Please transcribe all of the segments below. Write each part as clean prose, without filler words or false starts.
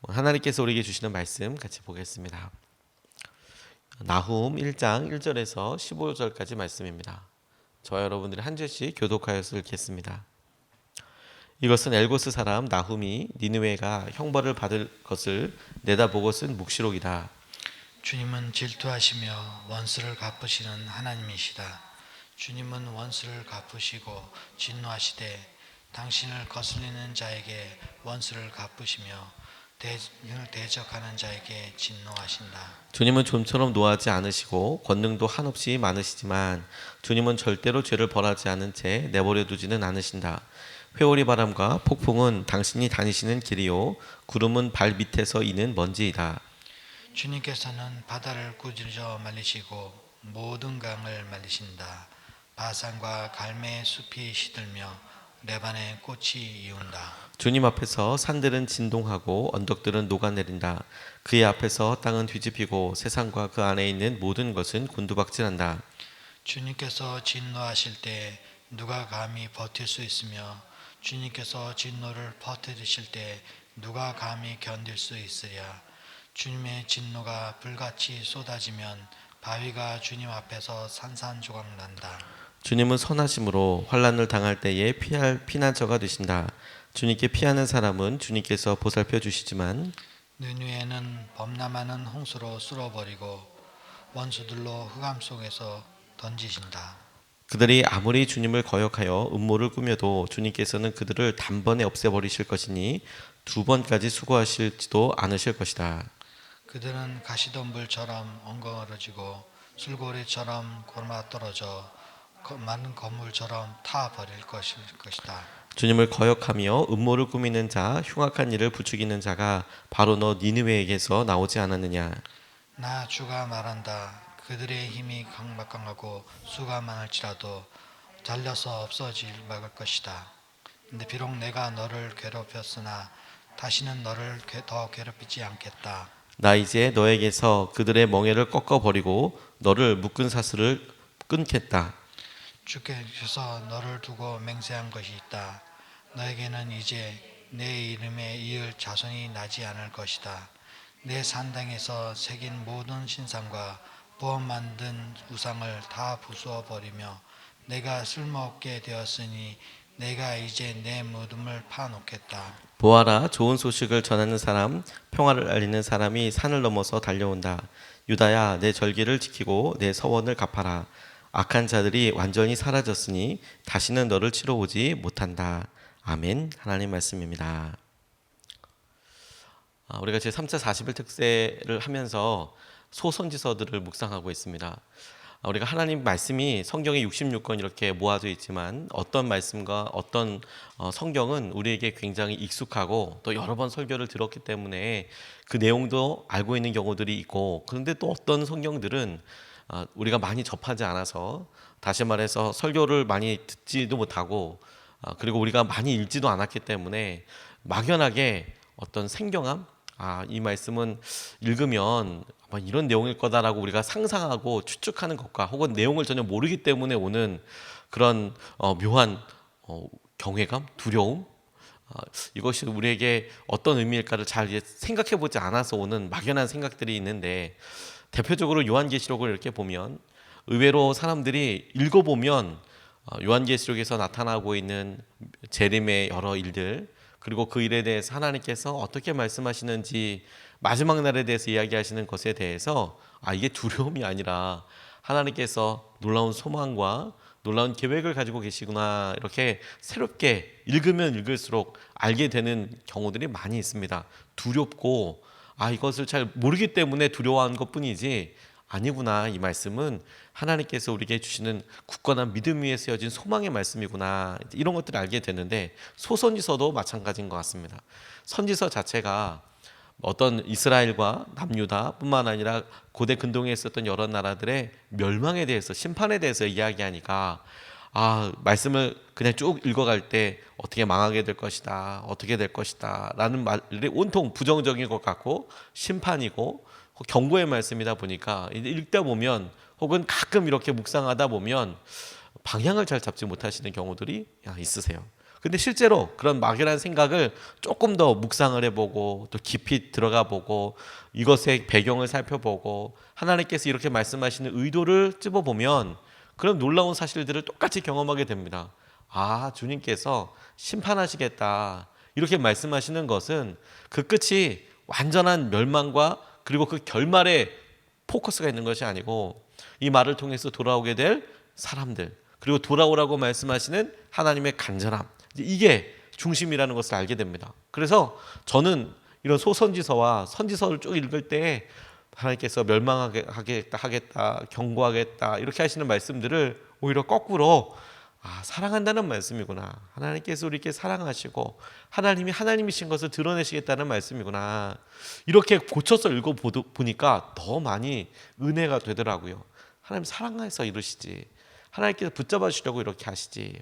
하나님께서 우리에게 주시는 말씀 같이 보겠습니다. 나훔 1장 1절에서 15절까지 말씀입니다. 저와 여러분들이 한 절씩 교독하여서 읽겠습니다. 이것은 엘고스 사람 나훔이 니느웨가 형벌을 받을 것을 내다보고 쓴 묵시록이다. 주님은 질투하시며 원수를 갚으시는 하나님이시다. 주님은 원수를 갚으시고 진노하시되 당신을 거슬리는 자에게 원수를 갚으시며 대적하는 자에게 진노하신다. 주님은 좀처럼 노하지 않으시고 권능도 한없이 많으시지만 주님은 절대로 죄를 벌하지 않은 채 내버려 두지는 않으신다. 회오리 바람과 폭풍은 당신이 다니시는 길이요 구름은 발 밑에서 이는 먼지이다. 주님께서는 바다를 꾸짖어 말리시고 모든 강을 말리신다. 바산과 갈매의 숲이 시들며 레반의 꽃이 이운다. 주님 앞에서 산들은 진동하고 언덕들은 녹아내린다. 그의 앞에서 땅은 뒤집히고 세상과 그 안에 있는 모든 것은 곤두박질한다. 주님께서 진노하실 때 누가 감히 버틸 수 있으며 주님께서 진노를 퍼뜨리실 때 누가 감히 견딜 수 있으랴. 주님의 진노가 불같이 쏟아지면 바위가 주님 앞에서 산산조각 난다. 주님은 선하심으로 환난을 당할 때에 피할 피난처가 되신다. 주님께 피하는 사람은 주님께서 보살펴 주시지만 느누에는 범람하는 홍수로 쓸어버리고 원수들로 흑암 속에서 던지신다. 그들이 아무리 주님을 거역하여 음모를 꾸며도 주님께서는 그들을 단번에 없애버리실 것이니 두 번까지 수고하실지도 않으실 것이다. 그들은 가시덤불처럼 엉거러지고 술고래처럼 골마떨어져 많은 건물처럼 타버릴 것이다. 주님을 거역하며 음모를 꾸미는 자, 흉악한 일을 부추기는 자가 바로 너 니느웨에게서 나오지 않았느냐. 나 주가 말한다. 그들의 힘이 막강하고 수가 많을지라도 잘려서 없어질 막을 것이다. 근데 비록 내가 너를 괴롭혔으나 다시는 너를 더 괴롭히지 않겠다. 나 이제 너에게서 그들의 멍에를 꺾어버리고 너를 묶은 사슬을 끊겠다. 주께서 너를 두고 맹세한 것이 있다. 너에게는 이제 내 이름에 이을 자손이 나지 않을 것이다. 내 산당에서 새긴 모든 신상과 부어 만든 우상을 다 부수어 버리며 내가 쓸모없게 되었으니 내가 이제 내 무덤을 파놓겠다. 보아라, 좋은 소식을 전하는 사람, 평화를 알리는 사람이 산을 넘어서 달려온다. 유다야, 내 절기를 지키고 내 서원을 갚아라. 악한 자들이 완전히 사라졌으니 다시는 너를 치러 오지 못한다. 아멘. 하나님 말씀입니다. 우리가 제3차 40일 특세를 하면서 소선지서들을 묵상하고 있습니다. 우리가 하나님 말씀이 성경에 66권 이렇게 모아져 있지만 어떤 말씀과 어떤 성경은 우리에게 굉장히 익숙하고 또 여러 번 설교를 들었기 때문에 그 내용도 알고 있는 경우들이 있고, 그런데 또 어떤 성경들은 우리가 많이 접하지 않아서, 다시 말해서 설교를 많이 듣지도 못하고 그리고 우리가 많이 읽지도 않았기 때문에 막연하게 어떤 생경함, 이 말씀은 읽으면 아마 이런 내용일 거다라고 우리가 상상하고 추측하는 것과 혹은 내용을 전혀 모르기 때문에 오는 그런 묘한 경외감, 두려움, 이것이 우리에게 어떤 의미일까를 잘 생각해 보지 않아서 오는 막연한 생각들이 있는데, 대표적으로 요한계시록을 이렇게 보면 의외로 사람들이 읽어보면 요한계시록에서 나타나고 있는 재림의 여러 일들, 그리고 그 일에 대해서 하나님께서 어떻게 말씀하시는지 마지막 날에 대해서 이야기하시는 것에 대해서 이게 두려움이 아니라 하나님께서 놀라운 소망과 놀라운 계획을 가지고 계시구나, 이렇게 새롭게 읽으면 읽을수록 알게 되는 경우들이 많이 있습니다. 두렵고 이것을 잘 모르기 때문에 두려워하는 것뿐이지, 아니구나, 이 말씀은 하나님께서 우리에게 주시는 굳건한 믿음 위에 세워진 소망의 말씀이구나, 이런 것들을 알게 되는데, 소선지서도 마찬가지인 것 같습니다. 선지서 자체가 어떤 이스라엘과 남유다 뿐만 아니라 고대 근동에 있었던 여러 나라들의 멸망에 대해서, 심판에 대해서 이야기하니까 말씀을 그냥 쭉 읽어갈 때 어떻게 망하게 될 것이다, 어떻게 될 것이다 라는 말이 온통 부정적인 것 같고 심판이고 경고의 말씀이다 보니까 읽다 보면, 혹은 가끔 이렇게 묵상하다 보면 방향을 잘 잡지 못하시는 경우들이 있으세요. 근데 실제로 그런 막연한 생각을 조금 더 묵상을 해보고 또 깊이 들어가 보고 이것의 배경을 살펴보고 하나님께서 이렇게 말씀하시는 의도를 찝어보면 그런 놀라운 사실들을 똑같이 경험하게 됩니다. 아, 주님께서 심판하시겠다 이렇게 말씀하시는 것은 그 끝이 완전한 멸망과 그리고 그 결말에 포커스가 있는 것이 아니고 이 말을 통해서 돌아오게 될 사람들, 그리고 돌아오라고 말씀하시는 하나님의 간절함, 이게 중심이라는 것을 알게 됩니다. 그래서 저는 이런 소선지서와 선지서를 쭉 읽을 때 하나님께서 멸망하겠다, 경고하겠다 이렇게 하시는 말씀들을 오히려 거꾸로 사랑한다는 말씀이구나, 하나님께서 우리께 사랑하시고 하나님이 하나님이신 것을 드러내시겠다는 말씀이구나, 이렇게 고쳐서 읽어보니까 더 많이 은혜가 되더라고요. 하나님 사랑해서 이러시지, 하나님께서 붙잡아 주려고 이렇게 하시지.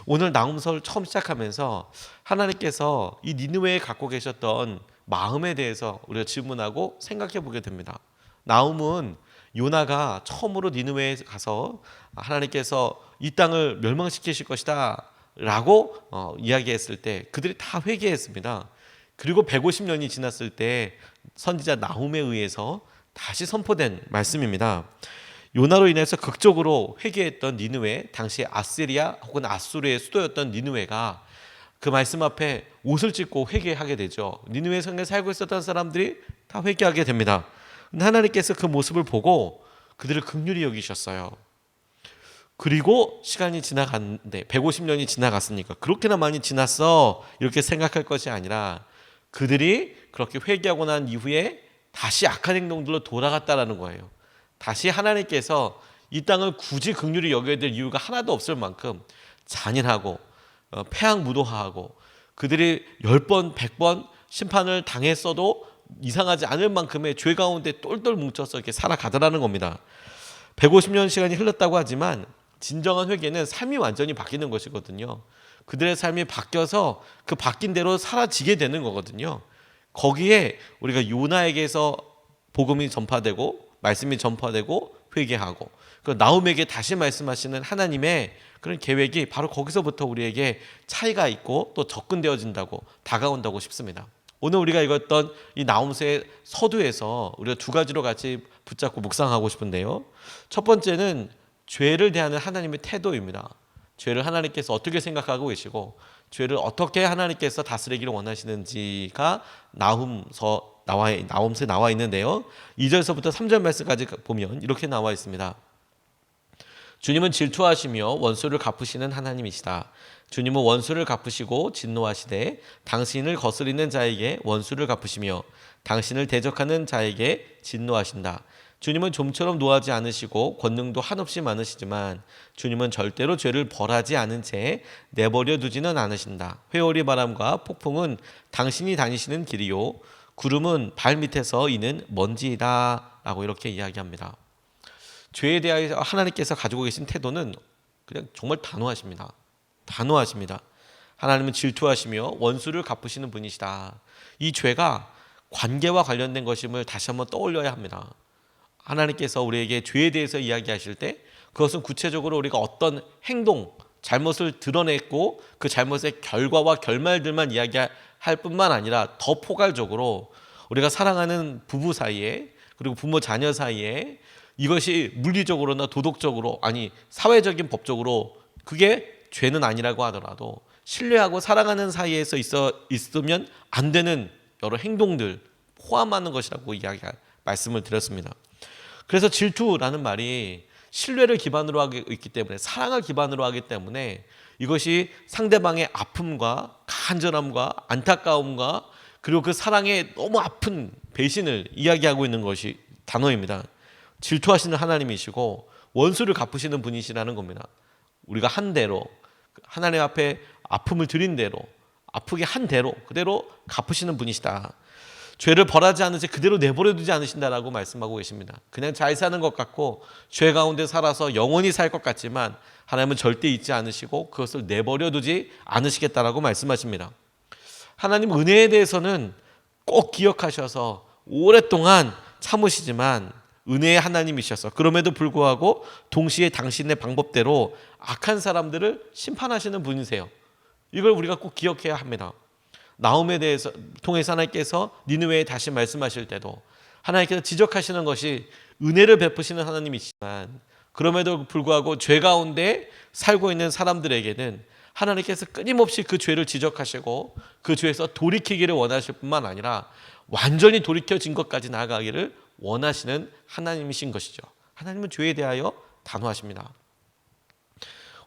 오늘 나훔서를 처음 시작하면서 하나님께서 이 니느웨에 갖고 계셨던 마음에 대해서 우리가 질문하고 생각해 보게 됩니다. 나훔은 요나가 처음으로 니느웨에 가서 하나님께서 이 땅을 멸망시키실 것이다 라고 이야기했을 때 그들이 다 회개했습니다. 그리고 150년이 지났을 때 선지자 나훔에 의해서 다시 선포된 말씀입니다. 요나로 인해서 극적으로 회개했던 니느웨, 당시 아시리아 혹은 아수르의 수도였던 니느웨가 그 말씀 앞에 옷을 찢고 회개하게 되죠. 니느웨 성에 살고 있었던 사람들이 다 회개하게 됩니다. 근데 하나님께서 그 모습을 보고 그들을 긍휼히 여기셨어요. 그리고 시간이 지나갔는데 150년이 지나갔으니까 그렇게나 많이 지났어 이렇게 생각할 것이 아니라 그들이 그렇게 회개하고 난 이후에 다시 악한 행동들로 돌아갔다라는 거예요. 다시 하나님께서 이 땅을 굳이 긍휼히 여겨야 될 이유가 하나도 없을 만큼 잔인하고 폐악무도하고 그들이 10번 100번 심판을 당했어도 이상하지 않을 만큼의 죄 가운데 똘똘 뭉쳐서 이렇게 살아가더라는 겁니다. 150년 시간이 흘렀다고 하지만 진정한 회개는 삶이 완전히 바뀌는 것이거든요. 그들의 삶이 바뀌어서 그 바뀐 대로 사라지게 되는 거거든요. 거기에 우리가 요나에게서 복음이 전파되고 말씀이 전파되고 회개하고 그 나훔에게 다시 말씀하시는 하나님의 그런 계획이 바로 거기서부터 우리에게 차이가 있고 또 접근되어진다고 다가온다고 싶습니다. 오늘 우리가 읽었던 이 나훔서의 서두에서 우리가 두 가지로 같이 붙잡고 묵상하고 싶은데요. 첫 번째는 죄를 대하는 하나님의 태도입니다. 죄를 하나님께서 어떻게 생각하고 계시고 죄를 어떻게 하나님께서 다스리기를 원하시는지가 나훔서에 나와 있는데요. 2절서부터 3절 말씀까지 보면 이렇게 나와 있습니다. 주님은 질투하시며 원수를 갚으시는 하나님이시다. 주님은 원수를 갚으시고 진노하시되 당신을 거스리는 자에게 원수를 갚으시며 당신을 대적하는 자에게 진노하신다. 주님은 좀처럼 노하지 않으시고 권능도 한없이 많으시지만 주님은 절대로 죄를 벌하지 않은 채 내버려 두지는 않으신다. 회오리 바람과 폭풍은 당신이 다니시는 길이요 구름은 발 밑에서 이는 먼지이다 라고 이렇게 이야기합니다. 죄에 대하여 하나님께서 가지고 계신 태도는 그냥 정말 단호하십니다. 단호하십니다. 하나님은 질투하시며 원수를 갚으시는 분이시다. 이 죄가 관계와 관련된 것임을 다시 한번 떠올려야 합니다. 하나님께서 우리에게 죄에 대해서 이야기하실 때 그것은 구체적으로 우리가 어떤 행동, 잘못을 드러냈고 그 잘못의 결과와 결말들만 이야기할 뿐만 아니라 더 포괄적으로 우리가 사랑하는 부부 사이에 그리고 부모 자녀 사이에 이것이 물리적으로나 도덕적으로 아니 사회적인 법적으로 그게 죄는 아니라고 하더라도 신뢰하고 사랑하는 사이에서 있으면 안 되는 여러 행동들 포함하는 것이라고 말씀을 드렸습니다. 그래서 질투라는 말이 신뢰를 기반으로 하기 있기 때문에 사랑을 기반으로 하기 때문에 이것이 상대방의 아픔과 간절함과 안타까움과 그리고 그 사랑의 너무 아픈 배신을 이야기하고 있는 것이 단어입니다. 질투하시는 하나님이시고 원수를 갚으시는 분이시라는 겁니다. 우리가 한 대로 하나님 앞에 아픔을 드린 대로 아프게 한 대로 그대로 갚으시는 분이시다. 죄를 벌하지 않은 채 그대로 내버려 두지 않으신다라고 말씀하고 계십니다. 그냥 잘 사는 것 같고 죄 가운데 살아서 영원히 살 것 같지만 하나님은 절대 잊지 않으시고 그것을 내버려 두지 않으시겠다라고 말씀하십니다. 하나님 은혜에 대해서는 꼭 기억하셔서 오랫동안 참으시지만 은혜의 하나님이셔서 그럼에도 불구하고 동시에 당신의 방법대로 악한 사람들을 심판하시는 분이세요. 이걸 우리가 꼭 기억해야 합니다. 나홈에 대해서 통해서 하나님께서 니느웨에 다시 말씀하실 때도 하나님께서 지적하시는 것이 은혜를 베푸시는 하나님이시지만, 그럼에도 불구하고 죄 가운데 살고 있는 사람들에게는 하나님께서 끊임없이 그 죄를 지적하시고 그 죄에서 돌이키기를 원하실 뿐만 아니라 완전히 돌이켜진 것까지 나아가기를 원하시는 하나님이신 것이죠. 하나님은 죄에 대하여 단호하십니다.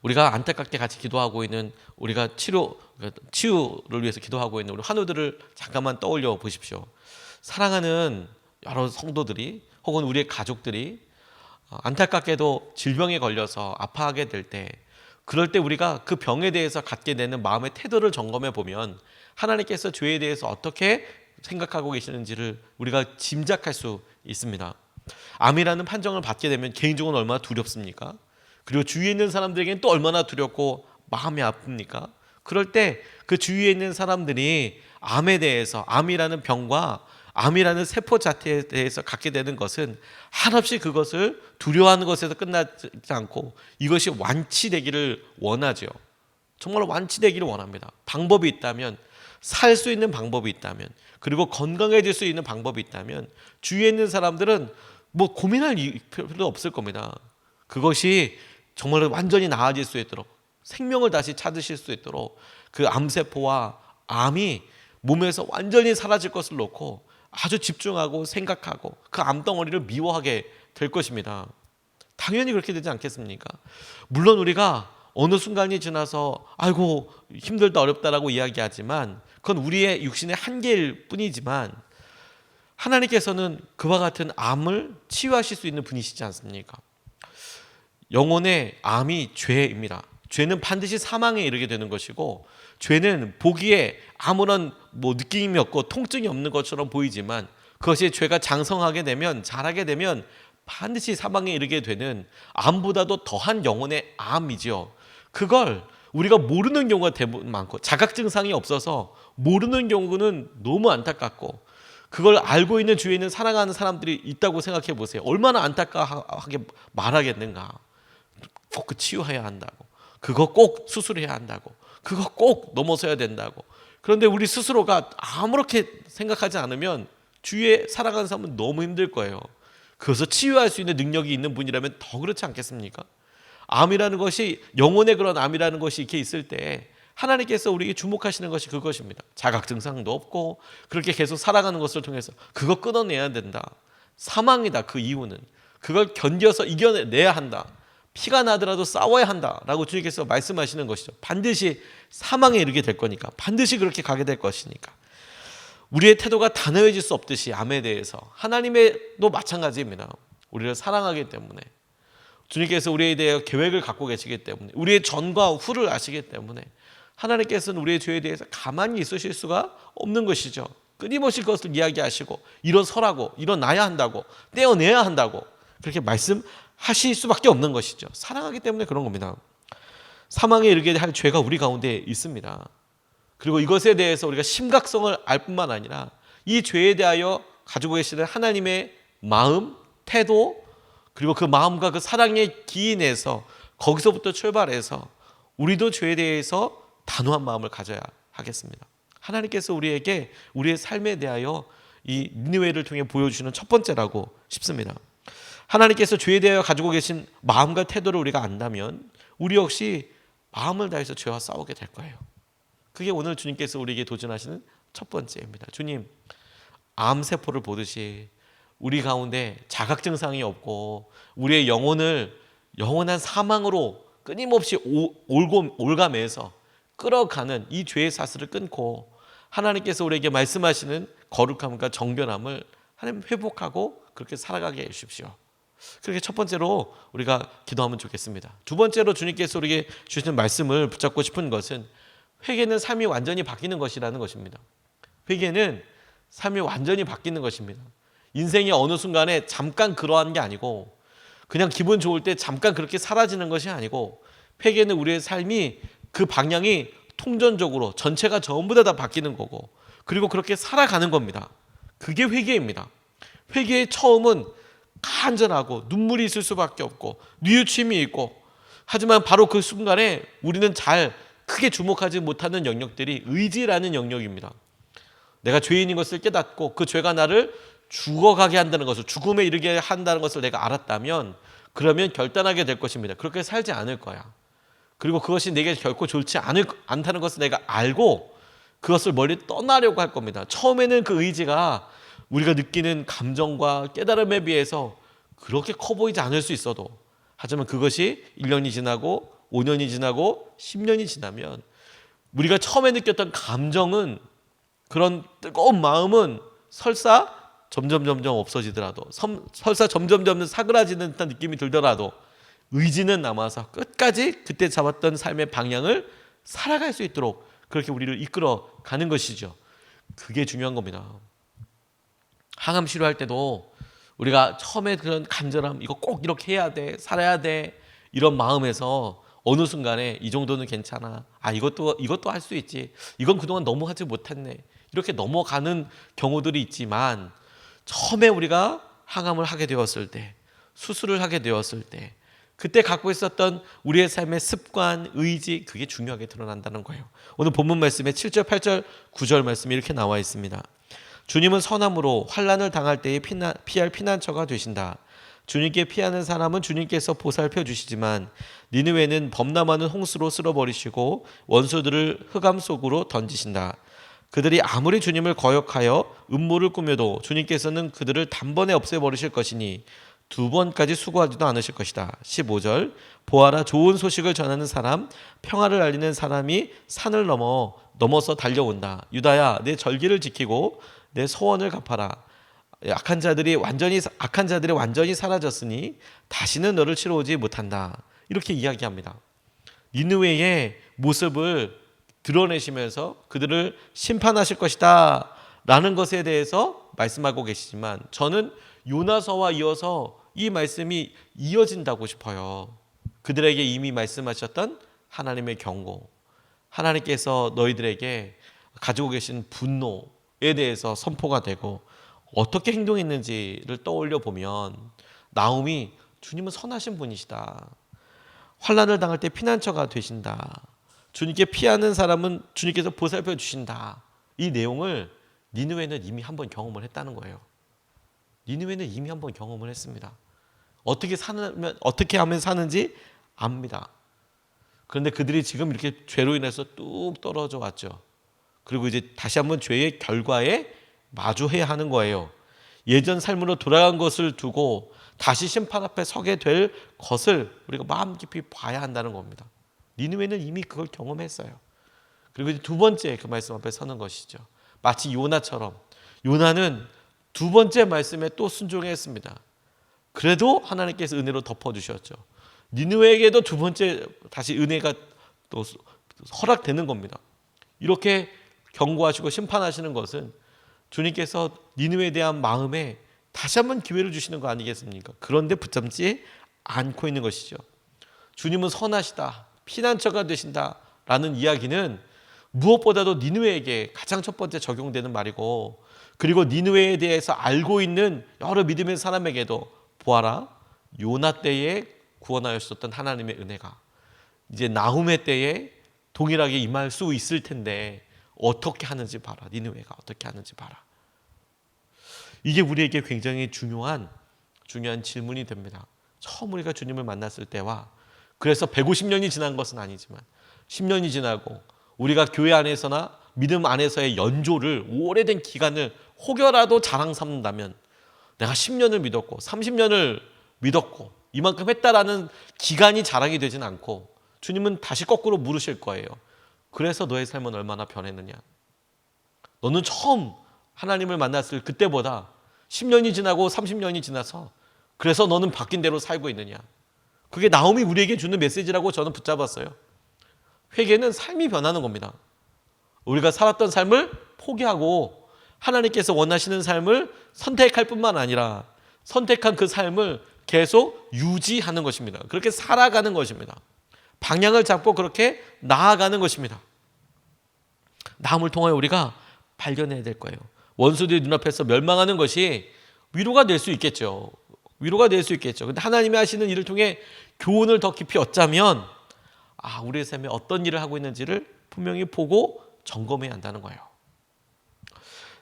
우리가 안타깝게 같이 기도하고 있는, 우리가 치유를 위해서 기도하고 있는 우리 환우들을 잠깐만 떠올려 보십시오. 사랑하는 여러 성도들이 혹은 우리의 가족들이 안타깝게도 질병에 걸려서 아파하게 될 때, 그럴 때 우리가 그 병에 대해서 갖게 되는 마음의 태도를 점검해 보면 하나님께서 죄에 대해서 어떻게 생각하고 계시는지를 우리가 짐작할 수 있습니다. 암이라는 판정을 받게 되면 개인적으로 얼마나 두렵습니까? 그리고 주위에 있는 사람들에게는 또 얼마나 두렵고 마음이 아픕니까? 그럴 때 그 주위에 있는 사람들이 암에 대해서, 암이라는 병과 암이라는 세포 자체에 대해서 갖게 되는 것은 한없이 그것을 두려워하는 것에서 끝나지 않고 이것이 완치되기를 원하죠. 정말 완치되기를 원합니다. 방법이 있다면, 살 수 있는 방법이 있다면, 그리고 건강해질 수 있는 방법이 있다면 주위에 있는 사람들은 뭐 고민할 필요도 없을 겁니다. 그것이 정말 완전히 나아질 수 있도록, 생명을 다시 찾으실 수 있도록 그 암세포와 암이 몸에서 완전히 사라질 것을 놓고 아주 집중하고 생각하고 그 암덩어리를 미워하게 될 것입니다. 당연히 그렇게 되지 않겠습니까? 물론 우리가 어느 순간이 지나서 아이고 힘들다 어렵다라고 이야기하지만 그건 우리의 육신의 한계일 뿐이지만, 하나님께서는 그와 같은 암을 치유하실 수 있는 분이시지 않습니까? 영혼의 암이 죄입니다. 죄는 반드시 사망에 이르게 되는 것이고, 죄는 보기에 아무런 느낌이 없고 통증이 없는 것처럼 보이지만 그것이 죄가 장성하게 되면, 자라게 되면 반드시 사망에 이르게 되는 암보다도 더한 영혼의 암이죠. 그걸 우리가 모르는 경우가 대부분 많고, 자각 증상이 없어서 모르는 경우는 너무 안타깝고, 그걸 알고 있는 주위에 있는 사랑하는 사람들이 있다고 생각해 보세요. 얼마나 안타까하게 말하겠는가. 꼭 치유해야 한다고, 그거 꼭 수술해야 한다고, 그거 꼭 넘어서야 된다고. 그런데 우리 스스로가 아무렇게 생각하지 않으면 주위에 살아가는 사람은 너무 힘들 거예요. 그래서 치유할 수 있는 능력이 있는 분이라면 더 그렇지 않겠습니까? 암이라는 것이, 영혼의 그런 암이라는 것이 이렇게 있을 때 하나님께서 우리에게 주목하시는 것이 그것입니다. 자각 증상도 없고 그렇게 계속 살아가는 것을 통해서 그거 끊어내야 된다. 사망이다. 그 이유는 그걸 견뎌서 이겨내야 한다. 피가 나더라도 싸워야 한다라고 주님께서 말씀하시는 것이죠. 반드시 사망에 이르게 될 거니까, 반드시 그렇게 가게 될 것이니까. 우리의 태도가 단호해질 수 없듯이 암에 대해서 하나님도 마찬가지입니다. 우리를 사랑하기 때문에, 주님께서 우리에 대해 계획을 갖고 계시기 때문에, 우리의 전과 후를 아시기 때문에 하나님께서는 우리의 죄에 대해서 가만히 있으실 수가 없는 것이죠. 끊임없이 그것을 이야기하시고 일어서라고, 일어나야 한다고, 떼어내야 한다고 그렇게 말씀하실 수밖에 없는 것이죠. 사랑하기 때문에 그런 겁니다. 사망에 이르게 할 죄가 우리 가운데 있습니다. 그리고 이것에 대해서 우리가 심각성을 알 뿐만 아니라 이 죄에 대하여 가지고 계시는 하나님의 마음, 태도, 그리고 그 마음과 그 사랑의 기인에서, 거기서부터 출발해서 우리도 죄에 대해서 단호한 마음을 가져야 하겠습니다. 하나님께서 우리에게 우리의 삶에 대하여 이 니느웨를 통해 보여주시는 첫 번째라고 싶습니다. 하나님께서 죄에 대하여 가지고 계신 마음과 태도를 우리가 안다면 우리 역시 마음을 다해서 죄와 싸우게 될 거예요. 그게 오늘 주님께서 우리에게 도전하시는 첫 번째입니다. 주님, 암세포를 보듯이 우리 가운데 자각 증상이 없고 우리의 영혼을 영원한 사망으로 끊임없이 올가매서 끌어가는 이 죄의 사슬을 끊고 하나님께서 우리에게 말씀하시는 거룩함과 정결함을 하나님 회복하고 그렇게 살아가게 해주십시오. 그렇게 첫 번째로 우리가 기도하면 좋겠습니다. 두 번째로 주님께서 우리에게 주시는 말씀을 붙잡고 싶은 것은, 회개는 삶이 완전히 바뀌는 것이라는 것입니다. 회개는 삶이 완전히 바뀌는 것입니다. 인생의 어느 순간에 잠깐 그러한 게 아니고, 그냥 기분 좋을 때 잠깐 그렇게 사라지는 것이 아니고, 회개는 우리의 삶이 그 방향이 통전적으로 전체가 전부 다 바뀌는 거고, 그리고 그렇게 살아가는 겁니다. 그게 회개입니다. 회개의 처음은 간절하고 눈물이 있을 수밖에 없고 뉘우침이 있고, 하지만 바로 그 순간에 우리는 잘 크게 주목하지 못하는 영역들이 의지라는 영역입니다. 내가 죄인인 것을 깨닫고 그 죄가 나를 죽어가게 한다는 것을, 죽음에 이르게 한다는 것을 내가 알았다면 그러면 결단하게 될 것입니다. 그렇게 살지 않을 거야. 그리고 그것이 내게 결코 좋지 않다는 것을 내가 알고 그것을 멀리 떠나려고 할 겁니다. 처음에는 그 의지가 우리가 느끼는 감정과 깨달음에 비해서 그렇게 커 보이지 않을 수 있어도, 하지만 그것이 1년이 지나고 5년이 지나고 10년이 지나면 우리가 처음에 느꼈던 감정은, 그런 뜨거운 마음은 설사 점점 없어지더라도, 설사 점점 사그라지는 듯한 느낌이 들더라도 의지는 남아서 끝까지 그때 잡았던 삶의 방향을 살아갈 수 있도록 그렇게 우리를 이끌어 가는 것이죠. 그게 중요한 겁니다. 항암 치료할 때도 우리가 처음에 그런 간절함, 이거 꼭 이렇게 해야 돼, 살아야 돼, 이런 마음에서 어느 순간에 이 정도는 괜찮아, 이것도 할 수 있지, 이건 그동안 너무 하지 못했네, 이렇게 넘어가는 경우들이 있지만, 처음에 우리가 항암을 하게 되었을 때, 수술을 하게 되었을 때, 그때 갖고 있었던 우리의 삶의 습관, 의지, 그게 중요하게 드러난다는 거예요. 오늘 본문 말씀에 7절, 8절, 9절 말씀이 이렇게 나와 있습니다. 주님은 선함으로 환난을 당할 때에 피할 피난처가 되신다. 주님께 피하는 사람은 주님께서 보살펴 주시지만 니느웨는 범람하는 홍수로 쓸어버리시고 원수들을 흑암 속으로 던지신다. 그들이 아무리 주님을 거역하여 음모를 꾸며도 주님께서는 그들을 단번에 없애버리실 것이니 두 번까지 수고하지도 않으실 것이다. 15절, 보아라, 좋은 소식을 전하는 사람, 평화를 알리는 사람이 산을 넘어서 달려온다. 유다야, 내 절기를 지키고 내 소원을 갚아라. 악한 자들이 완전히 사라졌으니 다시는 너를 치러오지 못한다. 이렇게 이야기합니다. 니느웨의 모습을 드러내시면서 그들을 심판하실 것이다 라는 것에 대해서 말씀하고 계시지만, 저는 요나서와 이어서 이 말씀이 이어진다고 싶어요. 그들에게 이미 말씀하셨던 하나님의 경고, 하나님께서 너희들에게 가지고 계신 분노에 대해서 선포가 되고 어떻게 행동했는지를 떠올려 보면, 나움이 주님은 선하신 분이시다, 환난을 당할 때 피난처가 되신다, 주님께 피하는 사람은 주님께서 보살펴 주신다, 이 내용을 니느웨는 이미 한번 경험을 했다는 거예요. 니느웨는 이미 한번 경험을 했습니다. 어떻게 하면 사는지 압니다. 그런데 그들이 지금 이렇게 죄로 인해서 뚝 떨어져 왔죠. 그리고 이제 다시 한번 죄의 결과에 마주해야 하는 거예요. 예전 삶으로 돌아간 것을 두고 다시 심판 앞에 서게 될 것을 우리가 마음 깊이 봐야 한다는 겁니다. 니느웨는 이미 그걸 경험했어요. 그리고 이제 두 번째 그 말씀 앞에 서는 것이죠. 마치 요나처럼, 요나는 두 번째 말씀에 또 순종했습니다. 그래도 하나님께서 은혜로 덮어주셨죠. 니느웨에게도 두 번째 다시 은혜가 또 허락되는 겁니다. 이렇게 경고하시고 심판하시는 것은 주님께서 니느웨에 대한 마음에 다시 한번 기회를 주시는 거 아니겠습니까? 그런데 붙잡지 않고 있는 것이죠. 주님은 선하시다, 피난처가 되신다 라는 이야기는 무엇보다도 니느웨에게 가장 첫 번째 적용되는 말이고, 그리고 니느웨에 대해서 알고 있는 여러 믿음의 사람에게도, 보아라, 요나 때에 구원하였었던 하나님의 은혜가 이제 나훔의 때에 동일하게 임할 수 있을 텐데 어떻게 하는지 봐라. 니느웨가 어떻게 하는지 봐라. 이게 우리에게 굉장히 중요한 질문이 됩니다. 처음 우리가 주님을 만났을 때와, 그래서 150년이 지난 것은 아니지만 10년이 지나고 우리가 교회 안에서나 믿음 안에서의 연조를, 오래된 기간을 혹여라도 자랑 삼는다면, 내가 10년을 믿었고 30년을 믿었고 이만큼 했다라는 기간이 자랑이 되진 않고, 주님은 다시 거꾸로 물으실 거예요. 그래서 너의 삶은 얼마나 변했느냐? 너는 처음 하나님을 만났을 그때보다 10년이 지나고 30년이 지나서 그래서 너는 바뀐 대로 살고 있느냐? 그게 나움이 우리에게 주는 메시지라고 저는 붙잡았어요. 회개는 삶이 변하는 겁니다. 우리가 살았던 삶을 포기하고 하나님께서 원하시는 삶을 선택할 뿐만 아니라 선택한 그 삶을 계속 유지하는 것입니다. 그렇게 살아가는 것입니다. 방향을 잡고 그렇게 나아가는 것입니다. 나음을 통하여 우리가 발견해야 될 거예요. 원수들이 눈앞에서 멸망하는 것이 위로가 될 수 있겠죠. 위로가 될 수 있겠죠. 근데 하나님이 하시는 일을 통해 교훈을 더 깊이 얻자면, 우리의 삶에 어떤 일을 하고 있는지를 분명히 보고 점검해야 한다는 거예요.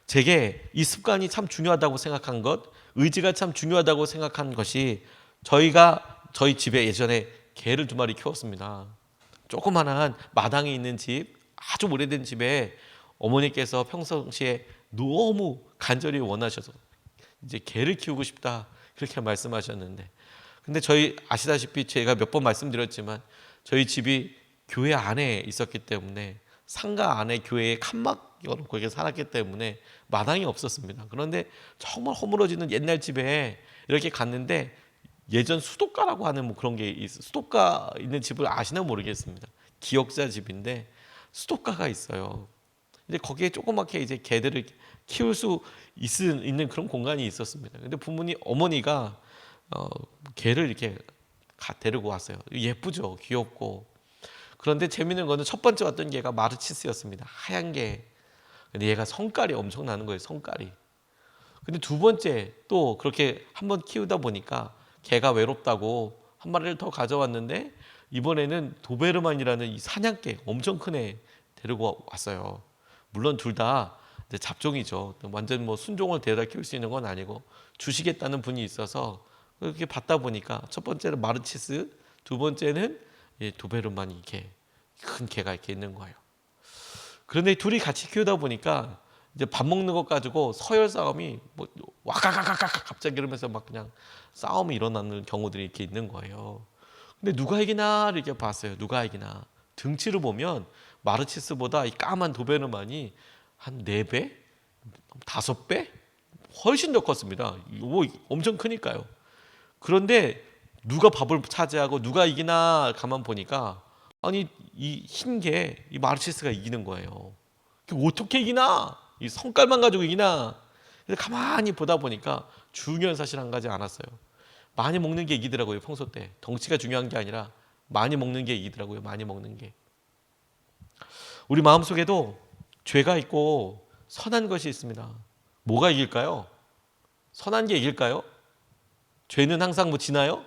제게 이 습관이 참 중요하다고 생각한 것, 의지가 참 중요하다고 생각한 것이 저희 집에 예전에 개를 2마리 키웠습니다. 조그만한 마당에 있는 집, 아주 오래된 집에 어머니께서 평상시에 너무 간절히 원하셔서 이제 개를 키우고 싶다 그렇게 말씀하셨는데, 근데 저희 아시다시피 제가 몇 번 말씀드렸지만 저희 집이 교회 안에 있었기 때문에 상가 안에 교회에 칸막 열어놓고 이렇게 살았기 때문에 마당이 없었습니다. 그런데 정말 허물어지는 옛날 집에 이렇게 갔는데 예전 수도가라고 하는 뭐 그런 게 수도가 있는 집을 아시나 모르겠습니다. 기역자 집인데 수도가가 있어요. 근데 거기에 조그맣게 이제 개들을 키울 수 있는 그런 공간이 있었습니다. 근데 어머니가 개를 이렇게 데리고 왔어요. 예쁘죠, 귀엽고. 그런데 재밌는 거는 첫 번째 왔던 개가 마르치스였습니다. 하얀 개. 근데 얘가 성깔이 엄청 나는 거예요, 성깔이. 근데 두 번째 또 그렇게 한번 키우다 보니까 개가 외롭다고 한 마리를 더 가져왔는데 이번에는 도베르만이라는 이 사냥개 엄청 큰 애 데리고 왔어요. 물론 둘 다 잡종이죠. 완전 뭐 순종을 데려다 키울 수 있는 건 아니고 주시겠다는 분이 있어서 그렇게 받다 보니까 첫 번째는 마르치스, 두 번째는 도베르만이 이렇게 큰 개가 이렇게 있는 거예요. 그런데 둘이 같이 키우다 보니까 이제 밥 먹는 것 가지고 서열 싸움이 뭐 와가가가가 갑자기 이러면서 막 그냥 싸움이 일어나는 경우들이 이렇게 있는 거예요. 근데 누가 이기나 이렇게 봤어요. 누가 이기나. 등치를 보면 마르치스보다 이 까만 도베르만이 한 4배? 5배? 훨씬 더 컸습니다. 엄청 크니까요. 그런데 누가 밥을 차지하고 누가 이기나 가만 보니까 아니 이 흰 게 이 마르치스가 이기는 거예요. 어떻게 이기나? 이 성깔만 가지고 이기나? 그래서 가만히 보다 보니까 중요한 사실 한 가지 알았어요. 많이 먹는 게 이기더라고요. 평소 때 덩치가 중요한 게 아니라 많이 먹는 게 이기더라고요. 많이 먹는 게. 우리 마음속에도 죄가 있고 선한 것이 있습니다. 뭐가 이길까요? 선한 게 이길까요? 죄는 항상 뭐 지나요?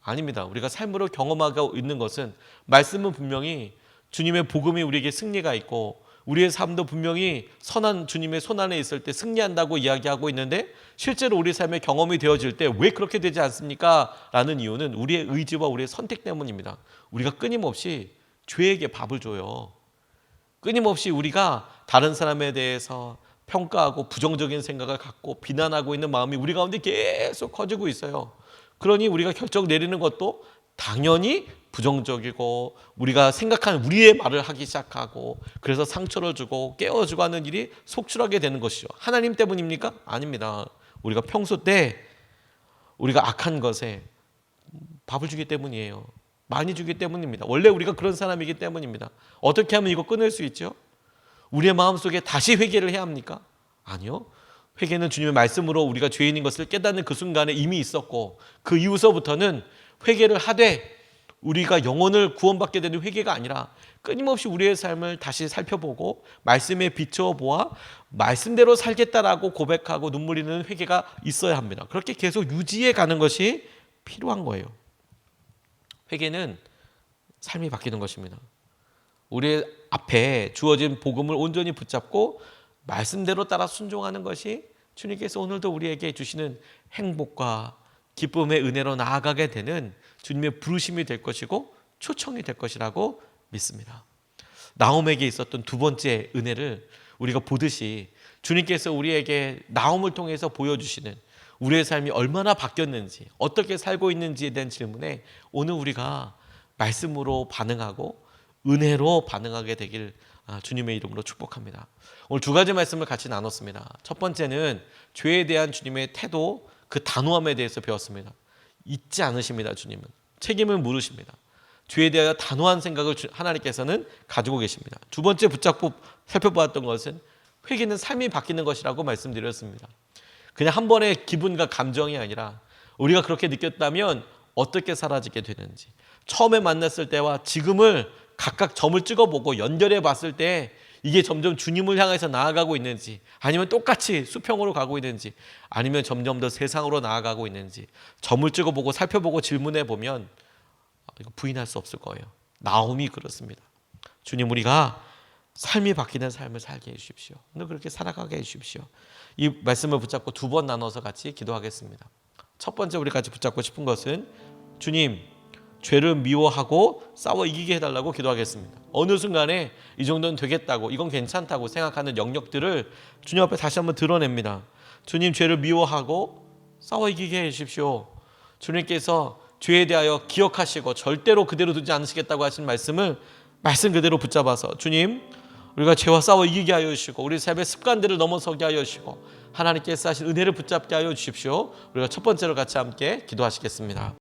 아닙니다. 우리가 삶으로 경험하고 있는 것은 말씀은 분명히 주님의 복음이 우리에게 승리가 있고 우리의 삶도 분명히 선한 주님의 손 안에 있을 때 승리한다고 이야기하고 있는데 실제로 우리 삶의 경험이 되어질 때 왜 그렇게 되지 않습니까? 라는 이유는 우리의 의지와 우리의 선택 때문입니다. 우리가 끊임없이 죄에게 밥을 줘요. 끊임없이 우리가 다른 사람에 대해서 평가하고 부정적인 생각을 갖고 비난하고 있는 마음이 우리 가운데 계속 커지고 있어요. 그러니 우리가 결정 내리는 것도 당연히 부정적이고 우리가 생각하는 우리의 말을 하기 시작하고 그래서 상처를 주고 깨워주고 하는 일이 속출하게 되는 것이죠. 하나님 때문입니까? 아닙니다. 우리가 평소 때 우리가 악한 것에 밥을 주기 때문이에요. 많이 주기 때문입니다. 원래 우리가 그런 사람이기 때문입니다. 어떻게 하면 이거 끊을 수 있죠? 우리의 마음속에 다시 회개를 해야 합니까? 아니요. 회개는 주님의 말씀으로 우리가 죄인인 것을 깨닫는 그 순간에 이미 있었고 그 이후서부터는 회개를 하되 우리가 영혼을 구원받게 되는 회개가 아니라 끊임없이 우리의 삶을 다시 살펴보고 말씀에 비춰보아 말씀대로 살겠다라고 고백하고 눈물 흘리는 회개가 있어야 합니다. 그렇게 계속 유지해 가는 것이 필요한 거예요. 회개는 삶이 바뀌는 것입니다. 우리 앞에 주어진 복음을 온전히 붙잡고 말씀대로 따라 순종하는 것이 주님께서 오늘도 우리에게 주시는 행복과 기쁨의 은혜로 나아가게 되는 주님의 부르심이 될 것이고 초청이 될 것이라고 믿습니다. 나홈에게 있었던 두 번째 은혜를 우리가 보듯이 주님께서 우리에게 나홈을 통해서 보여주시는 우리의 삶이 얼마나 바뀌었는지 어떻게 살고 있는지에 대한 질문에 오늘 우리가 말씀으로 반응하고 은혜로 반응하게 되길 주님의 이름으로 축복합니다. 오늘 두 가지 말씀을 같이 나눴습니다. 첫 번째는 죄에 대한 주님의 태도, 그 단호함에 대해서 배웠습니다. 잊지 않으십니다. 주님은 책임을 물으십니다. 죄에 대하여 단호한 생각을 하나님께서는 가지고 계십니다. 두 번째 붙잡고 살펴보았던 것은 회개는 삶이 바뀌는 것이라고 말씀드렸습니다. 그냥 한 번의 기분과 감정이 아니라 우리가 그렇게 느꼈다면 어떻게 사라지게 되는지, 처음에 만났을 때와 지금을 각각 점을 찍어보고 연결해 봤을 때 이게 점점 주님을 향해서 나아가고 있는지, 아니면 똑같이 수평으로 가고 있는지, 아니면 점점 더 세상으로 나아가고 있는지 점을 찍어보고 살펴보고 질문해 보면 이거 부인할 수 없을 거예요. 나홈이 그렇습니다. 주님, 우리가 삶이 바뀌는 삶을 살게 해주십시오. 오늘 그렇게 살아가게 해주십시오. 이 말씀을 붙잡고 두 번 나눠서 같이 기도하겠습니다. 첫 번째 우리 같이 붙잡고 싶은 것은 주님, 죄를 미워하고 싸워 이기게 해달라고 기도하겠습니다. 어느 순간에 이 정도는 되겠다고, 이건 괜찮다고 생각하는 영역들을 주님 앞에 다시 한번 드러냅니다. 주님, 죄를 미워하고 싸워 이기게 해주십시오. 주님께서 죄에 대하여 기억하시고 절대로 그대로 두지 않으시겠다고 하신 말씀을 말씀 그대로 붙잡아서 주님, 우리가 죄와 싸워 이기게 하여 주시고 우리 삶의 습관들을 넘어서게 하여 주시고 하나님께서 하신 은혜를 붙잡게 하여 주십시오. 우리가 첫 번째로 같이 함께 기도하시겠습니다.